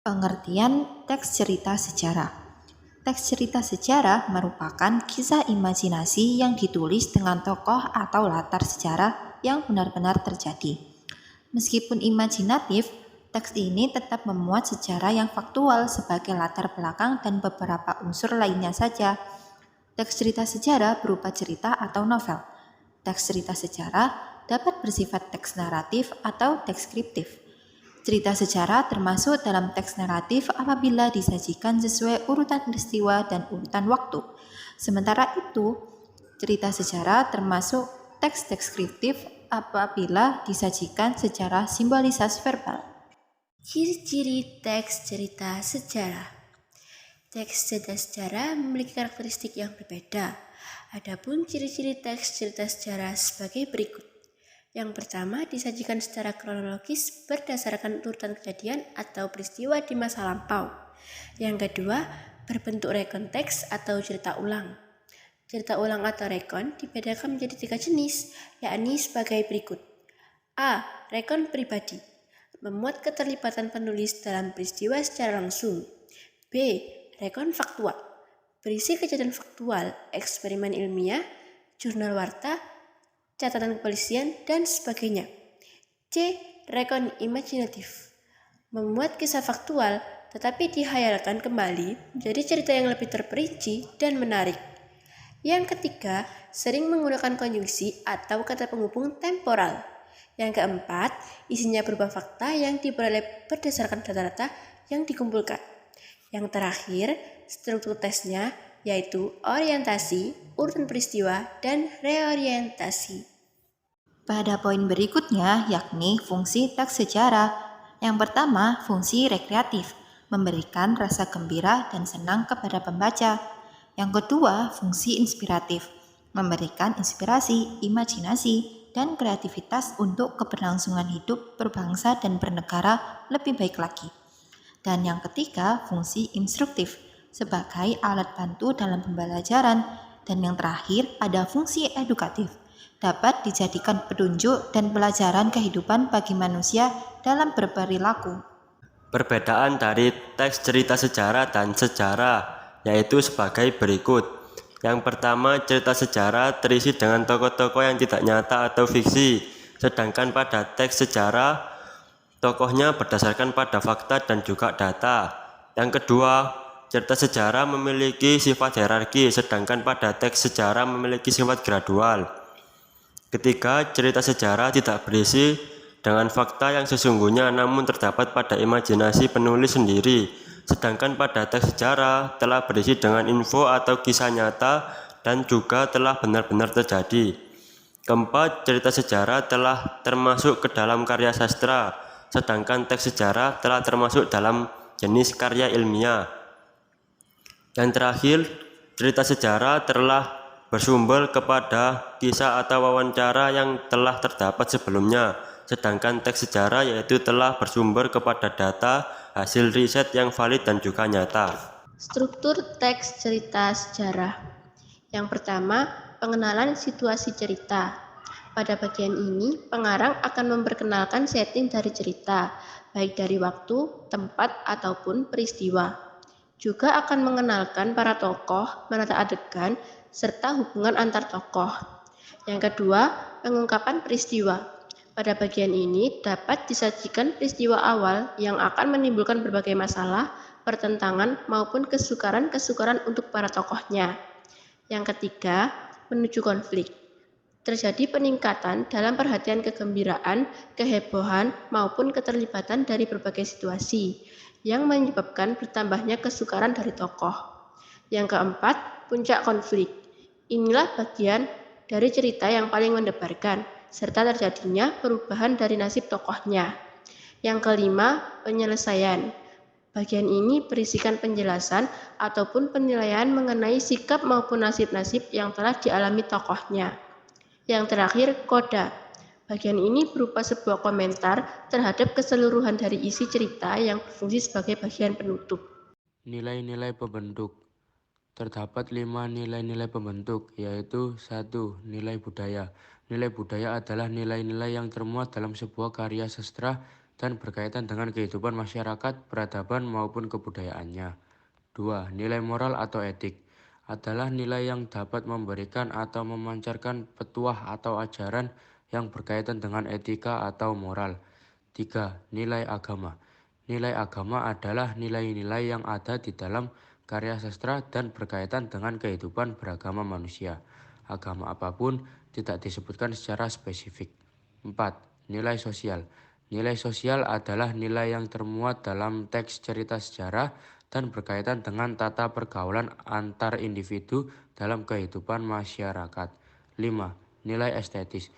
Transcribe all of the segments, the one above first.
Pengertian teks cerita sejarah. Teks cerita sejarah merupakan kisah imajinasi yang ditulis dengan tokoh atau latar sejarah yang benar-benar terjadi. Meskipun imajinatif, teks ini tetap memuat sejarah yang faktual sebagai latar belakang dan beberapa unsur lainnya saja. Teks cerita sejarah berupa cerita atau novel. Teks cerita sejarah dapat bersifat teks naratif atau deskriptif. Cerita sejarah termasuk dalam teks naratif apabila disajikan sesuai urutan peristiwa dan urutan waktu. Sementara itu, cerita sejarah termasuk teks deskriptif apabila disajikan secara simbolisasi verbal. Ciri-ciri teks cerita sejarah. Teks cerita sejarah memiliki karakteristik yang berbeda. Adapun ciri-ciri teks cerita sejarah sebagai berikut. Yang pertama, disajikan secara kronologis berdasarkan urutan kejadian atau peristiwa di masa lampau. Yang kedua, berbentuk rekon teks atau cerita ulang. Cerita ulang atau rekon dibedakan menjadi 3 jenis, yakni sebagai berikut. A. Rekon pribadi, memuat keterlibatan penulis dalam peristiwa secara langsung. B. Rekon faktual, berisi kejadian faktual, eksperimen ilmiah, jurnal warta, catatan kepolisian, dan sebagainya. C. Rekon imajinatif, memuat kisah faktual tetapi dihayalkan kembali menjadi cerita yang lebih terperinci dan menarik. Yang ketiga, sering menggunakan konjungsi atau kata penghubung temporal. Yang keempat, isinya berupa fakta yang diperoleh berdasarkan data-data yang dikumpulkan. Yang terakhir, struktur tesnya yaitu orientasi, urutan peristiwa, dan reorientasi. Pada poin berikutnya yakni fungsi teks sejarah. Yang pertama, fungsi rekreatif, memberikan rasa gembira dan senang kepada pembaca. Yang kedua, fungsi inspiratif, memberikan inspirasi, imajinasi, dan kreativitas untuk keberlangsungan hidup berbangsa dan bernegara lebih baik lagi. Dan yang ketiga, fungsi instruktif, sebagai alat bantu dalam pembelajaran. Dan yang terakhir, ada fungsi edukatif, dapat dijadikan petunjuk dan pelajaran kehidupan bagi manusia dalam berperilaku. Perbedaan dari teks cerita sejarah dan sejarah yaitu sebagai berikut. Yang pertama, cerita sejarah terisi dengan tokoh-tokoh yang tidak nyata atau fiksi, sedangkan pada teks sejarah tokohnya berdasarkan pada fakta dan juga data. Yang kedua, cerita sejarah memiliki sifat hierarki, sedangkan pada teks sejarah memiliki sifat gradual. Ketiga, cerita sejarah tidak berisi dengan fakta yang sesungguhnya namun terdapat pada imajinasi penulis sendiri, sedangkan pada teks sejarah telah berisi dengan info atau kisah nyata dan juga telah benar-benar terjadi. Keempat, cerita sejarah telah termasuk ke dalam karya sastra, sedangkan teks sejarah telah termasuk dalam jenis karya ilmiah. Yang terakhir, cerita sejarah telah bersumber kepada kisah atau wawancara yang telah terdapat sebelumnya, sedangkan teks sejarah yaitu telah bersumber kepada data, hasil riset yang valid dan juga nyata. Struktur teks cerita sejarah. Yang pertama, pengenalan situasi cerita. Pada bagian ini, pengarang akan memperkenalkan setting dari cerita, baik dari waktu, tempat, ataupun peristiwa. Juga akan mengenalkan para tokoh, menata adegan, serta hubungan antar tokoh. Yang kedua, pengungkapan peristiwa. Pada bagian ini dapat disajikan peristiwa awal yang akan menimbulkan berbagai masalah, pertentangan, maupun kesukaran-kesukaran untuk para tokohnya. Yang ketiga, menuju konflik. Terjadi peningkatan dalam perhatian kegembiraan, kehebohan, maupun keterlibatan dari berbagai situasi yang menyebabkan bertambahnya kesukaran dari tokoh. Yang keempat, puncak konflik. Inilah bagian dari cerita yang paling mendebarkan, serta terjadinya perubahan dari nasib tokohnya. Yang kelima, penyelesaian. Bagian ini berisikan penjelasan ataupun penilaian mengenai sikap maupun nasib-nasib yang telah dialami tokohnya. Yang terakhir, koda. Bagian ini berupa sebuah komentar terhadap keseluruhan dari isi cerita yang berfungsi sebagai bagian penutup. Nilai-nilai pembentuk. Terdapat 5 nilai-nilai pembentuk, yaitu 1. Nilai budaya. Nilai budaya adalah nilai-nilai yang termuat dalam sebuah karya sastra dan berkaitan dengan kehidupan masyarakat, peradaban maupun kebudayaannya. 2. Nilai moral atau etik adalah nilai yang dapat memberikan atau memancarkan petuah atau ajaran yang berkaitan dengan etika atau moral. 3. Nilai agama. Nilai agama adalah nilai-nilai yang ada di dalam karya sastra dan berkaitan dengan kehidupan beragama manusia. Agama apapun tidak disebutkan secara spesifik. 4. Nilai sosial. Nilai sosial adalah nilai yang termuat dalam teks cerita sejarah dan berkaitan dengan tata pergaulan antar individu dalam kehidupan masyarakat. 5. Nilai estetis.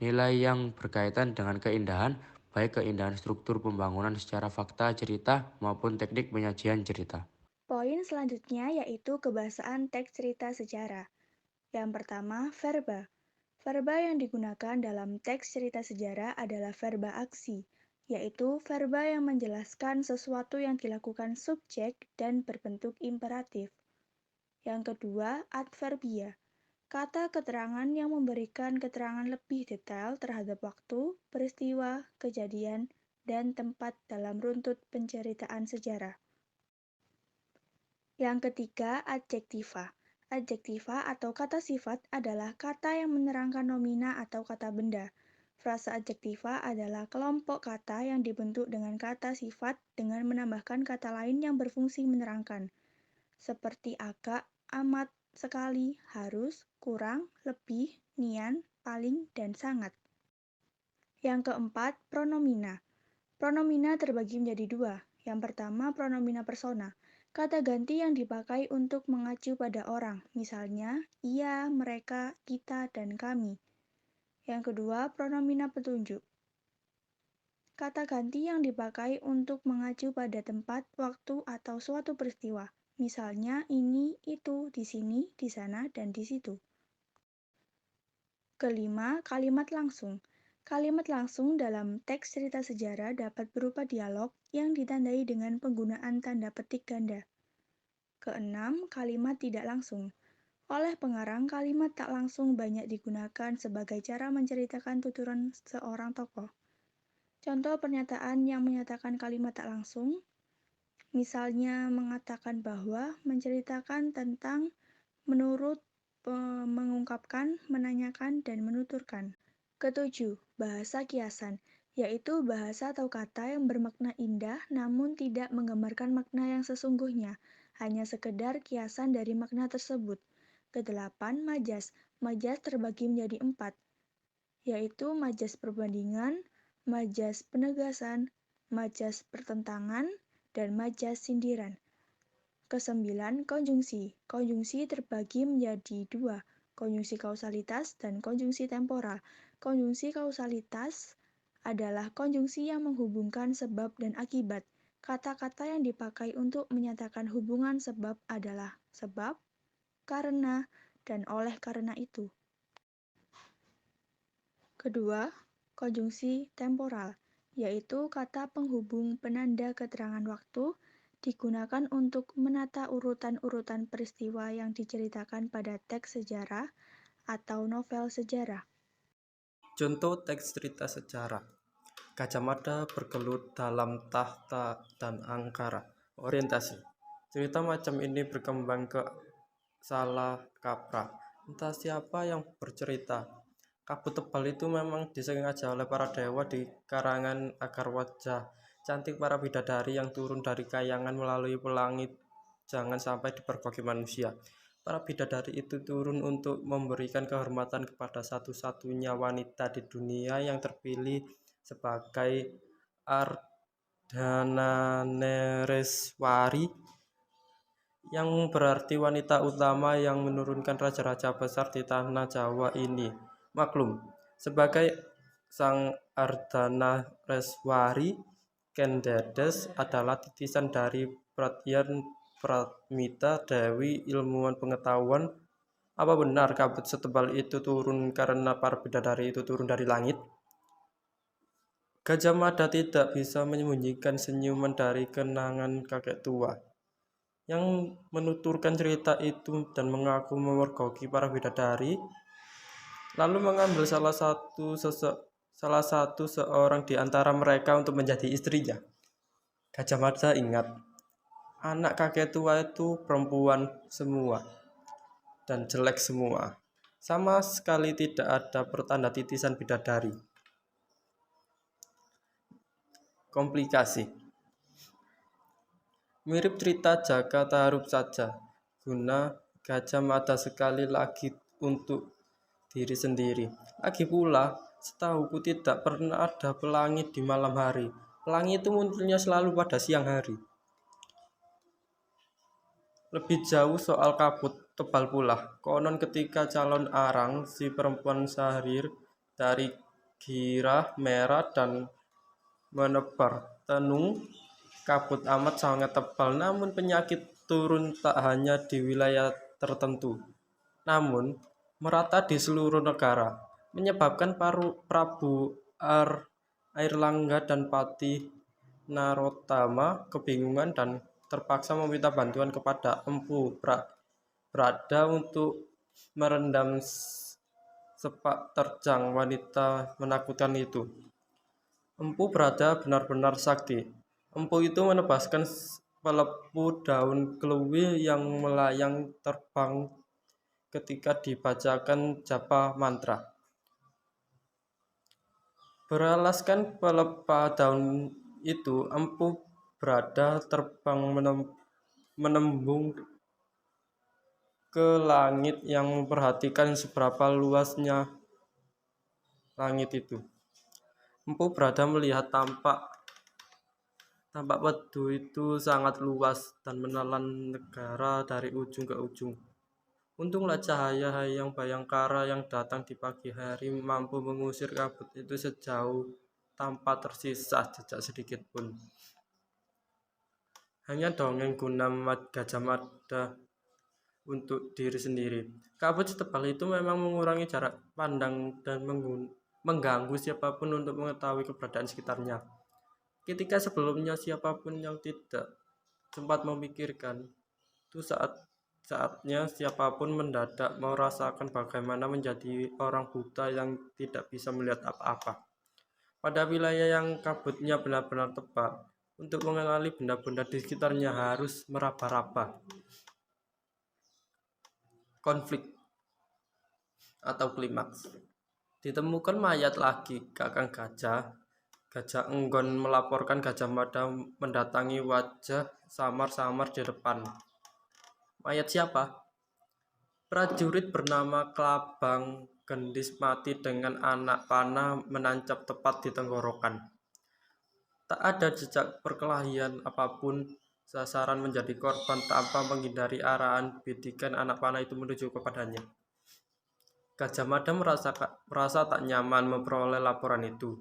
Nilai yang berkaitan dengan keindahan, baik keindahan struktur pembangunan secara fakta cerita maupun teknik penyajian cerita. Poin selanjutnya yaitu kebahasaan teks cerita sejarah. Yang pertama, verba. Verba yang digunakan dalam teks cerita sejarah adalah verba aksi, yaitu verba yang menjelaskan sesuatu yang dilakukan subjek dan berbentuk imperatif. Yang kedua, adverbia. Kata keterangan yang memberikan keterangan lebih detail terhadap waktu, peristiwa, kejadian, dan tempat dalam runtut penceritaan sejarah. Yang ketiga, adjektiva. Adjektiva atau kata sifat adalah kata yang menerangkan nomina atau kata benda. Frasa adjektiva adalah kelompok kata yang dibentuk dengan kata sifat dengan menambahkan kata lain yang berfungsi menerangkan, seperti agak, amat, sekali, harus, kurang, lebih, nian, paling, dan sangat. Yang keempat, pronomina. Pronomina terbagi menjadi dua. Yang pertama, pronomina persona. Kata ganti yang dipakai untuk mengacu pada orang, misalnya ia, mereka, kita, dan kami. Yang kedua, pronomina petunjuk. Kata ganti yang dipakai untuk mengacu pada tempat, waktu, atau suatu peristiwa, misalnya ini, itu, di sini, di sana, dan di situ. Kelima, kalimat langsung. Kalimat langsung dalam teks cerita sejarah dapat berupa dialog yang ditandai dengan penggunaan tanda petik ganda. Keenam, kalimat tidak langsung. Oleh pengarang, kalimat tak langsung banyak digunakan sebagai cara menceritakan tuturan seorang tokoh. Contoh pernyataan yang menyatakan kalimat tak langsung, misalnya mengatakan bahwa, menceritakan tentang, menurut, mengungkapkan, menanyakan, dan menuturkan. Ketujuh, bahasa kiasan, yaitu bahasa atau kata yang bermakna indah namun tidak menggambarkan makna yang sesungguhnya, hanya sekedar kiasan dari makna tersebut. Kedelapan, majas. Majas terbagi menjadi 4, yaitu majas perbandingan, majas penegasan, majas pertentangan, dan majas sindiran. Kesembilan, konjungsi. Konjungsi terbagi menjadi 2, konjungsi kausalitas dan konjungsi temporal. Konjungsi kausalitas adalah konjungsi yang menghubungkan sebab dan akibat. Kata-kata yang dipakai untuk menyatakan hubungan sebab adalah sebab, karena, dan oleh karena itu. Kedua, konjungsi temporal, yaitu kata penghubung penanda keterangan waktu, digunakan untuk menata urutan-urutan peristiwa yang diceritakan pada teks sejarah atau novel sejarah. Contoh teks cerita sejarah. Gajah Mada bergelut dalam tahta dan angkara. Orientasi. Cerita macam ini berkembang ke salah kaprah. Entah siapa yang bercerita. Kabut tebal itu memang disengaja oleh para dewa di karangan agar wajah cantik para bidadari yang turun dari kayangan melalui pelangi jangan sampai dipergoki manusia. Para bidadari itu turun untuk memberikan kehormatan kepada satu-satunya wanita di dunia yang terpilih sebagai Ardhananereswari, yang berarti wanita utama yang menurunkan raja-raja besar di tanah Jawa ini. Maklum, sebagai sang Ardhanareswari, Kendedes adalah titisan dari Pratyan Pratmita, Dewi ilmuwan pengetahuan. Apa benar kabut setebal itu turun karena para bidadari itu turun dari langit? Gajah Mada tidak bisa menyembunyikan senyuman dari kenangan kakek tua yang menuturkan cerita itu dan mengaku memergoki para bidadari, lalu mengambil salah satu salah satu seorang di antara mereka untuk menjadi istrinya. Gajah Mada ingat, anak kakek tua itu perempuan semua dan jelek semua. Sama sekali tidak ada pertanda titisan bidadari. Komplikasi. Mirip cerita Jaka Tarub saja, guna Gajah Mada sekali lagi untuk diri sendiri. Lagi pula, setahuku tidak pernah ada pelangi di malam hari. Pelangi itu munculnya selalu pada siang hari. Lebih jauh soal kabut tebal pula. Konon ketika calon arang, si perempuan Sahrir dari girah merah dan menebar tenung, kabut amat sangat tebal, namun penyakit turun tak hanya di wilayah tertentu, namun merata di seluruh negara, menyebabkan Prabu Airlangga dan Patih Narotama kebingungan dan terpaksa meminta bantuan kepada Empu Brada untuk merendam sepak terjang wanita menakutkan itu. Empu Brada benar-benar sakti. Empu itu menebaskan pelepu daun keluwi yang melayang terbang ketika dibacakan japa mantra. Beralaskan pelepah daun itu, Empu Brada terbang menembung ke langit yang memperhatikan seberapa luasnya langit itu. Empu Brada melihat tampak wedu itu sangat luas dan menelan negara dari ujung ke ujung. Untunglah cahaya Hayang Bayangkara yang datang di pagi hari mampu mengusir kabut itu sejauh tanpa tersisa jejak sedikit pun. Hanya dongeng guna Gajah Mada untuk diri sendiri. Kabut setebal itu memang mengurangi jarak pandang dan mengganggu siapapun untuk mengetahui keberadaan sekitarnya. Ketika sebelumnya siapapun yang tidak sempat memikirkan, itu saatnya siapapun mendadak merasakan bagaimana menjadi orang buta yang tidak bisa melihat apa-apa. Pada wilayah yang kabutnya benar-benar tebal, untuk mengenali benda-benda di sekitarnya harus meraba-raba. Konflik atau klimaks. Ditemukan mayat lagi, Kakang Gajah Enggon melaporkan Gajah Mada mendatangi wajah samar-samar di depan. Mayat siapa? Prajurit bernama Klabang Gendis mati dengan anak panah menancap tepat di tenggorokan. Tak ada jejak perkelahian apapun, sasaran menjadi korban tanpa menghindari arahan bidikan anak panah itu menuju kepadanya. Gajah Mada merasa tak nyaman memperoleh laporan itu.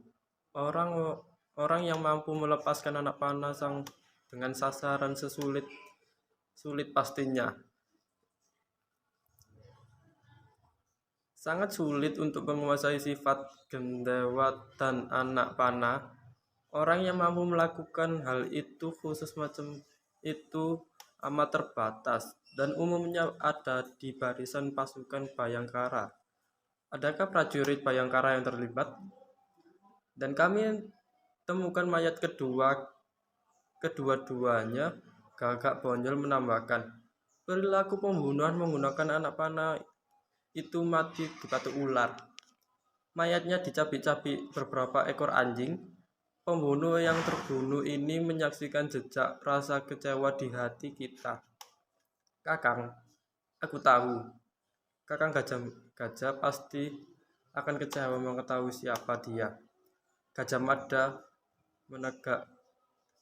Orang yang mampu melepaskan anak panah dengan sasaran sulit pastinya. Sangat sulit untuk menguasai sifat gendewa dan anak panah. Orang yang mampu melakukan hal itu khusus macam itu amat terbatas dan umumnya ada di barisan pasukan Bayangkara. Adakah prajurit Bayangkara yang terlibat? Dan kami temukan mayat kedua-duanya. Gagak Bonjol menambahkan, perilaku pembunuhan menggunakan anak panah itu mati dipatuk ular. Mayatnya dicabik-cabik beberapa ekor anjing. Pembunuh yang terbunuh ini menyaksikan jejak rasa kecewa di hati kita. Kakang, aku tahu. Kakang Gajah pasti akan kecewa mengetahui siapa dia. Gajah Mada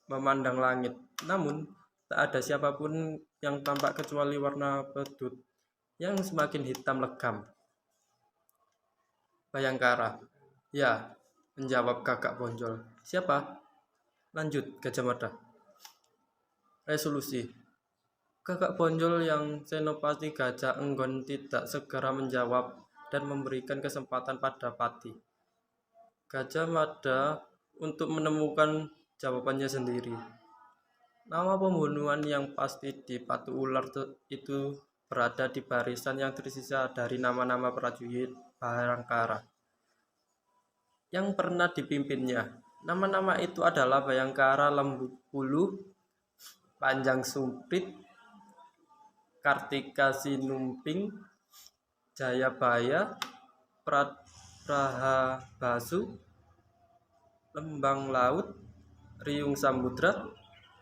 memandang langit. Namun, tak ada siapapun yang tampak kecuali warna pedut yang semakin hitam legam. Bayangkara. Ya, menjawab Gagak Bonjol. Siapa? Lanjut Gajah Mada. Resolusi. Gagak Bonjol yang senopati Gajah Enggon tidak segera menjawab dan memberikan kesempatan pada Pati Gajah Mada untuk menemukan jawabannya sendiri. Nama pembunuhan yang pasti di patuk ular itu berada di barisan yang tersisa dari nama-nama prajurit Bayangkara. yang pernah dipimpinnya. Nama-nama itu adalah Bayangkara Lembulu, Panjang Sumpit, Kartika Sinumping, Jayabaya, Prahabasu, Lembang Laut, Riung Samudra,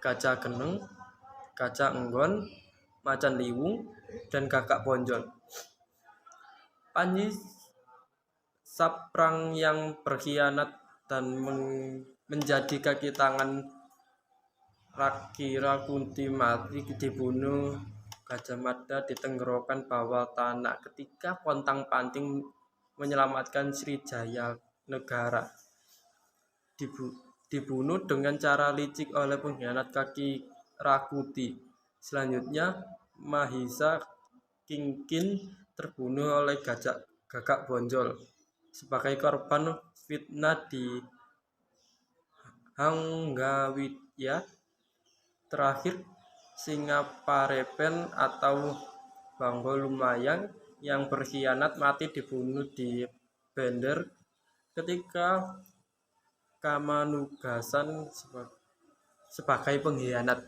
Gajah Geneng, Gajah Enggon, Macan Liwung, dan Gagak Bonjol. Panji Saprang yang berkhianat dan menjadi kaki tangan Rakira Kunti mati dibunuh Gajah Mada di tenggorokan bawah tanah ketika pontang-panting menyelamatkan Srijaya Negara. Dibunuh dengan cara licik oleh pengkhianat kaki Rakuti. Selanjutnya Mahisa Kingkin terbunuh oleh Gagak Bonjol sebagai korban fitnah di Hanggawidya. Terakhir, Singaparepen atau Banggo Lumayang yang berkhianat mati dibunuh di Bender ketika Kamanugasan sebagai pengkhianat.